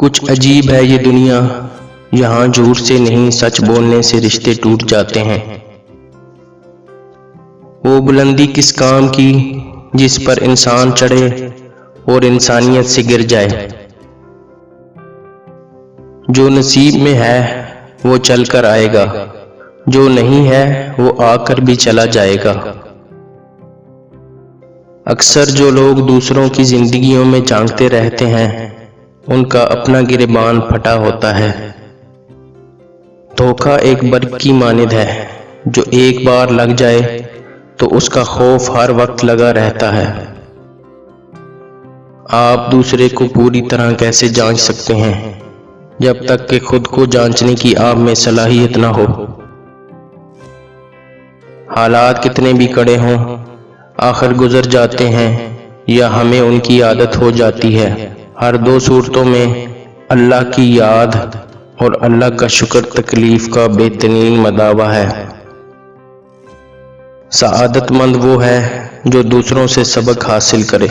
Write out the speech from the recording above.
کچھ عجیب ہے یہ دنیا، یہاں جھوٹ سے نہیں سچ بولنے سے رشتے ٹوٹ جاتے ہیں۔ وہ بلندی کس کام کی جس پر انسان چڑھے اور انسانیت سے گر جائے۔ جو نصیب میں ہے وہ چل کر آئے گا، جو نہیں ہے وہ آ کر بھی چلا جائے گا۔ اکثر جو لوگ دوسروں کی زندگیوں میں جھانکتے رہتے ہیں ان کا اپنا گریبان پھٹا ہوتا ہے۔ دھوکہ ایک برق کی مانند ہے، جو ایک بار لگ جائے تو اس کا خوف ہر وقت لگا رہتا ہے۔ آپ دوسرے کو پوری طرح کیسے جانچ سکتے ہیں جب تک کہ خود کو جانچنے کی آپ میں صلاحیت نہ ہو۔ حالات کتنے بھی کڑے ہوں آخر گزر جاتے ہیں یا ہمیں ان کی عادت ہو جاتی ہے۔ ہر دو صورتوں میں اللہ کی یاد اور اللہ کا شکر تکلیف کا بہترین مداوا ہے۔ سعادت مند وہ ہے جو دوسروں سے سبق حاصل کرے۔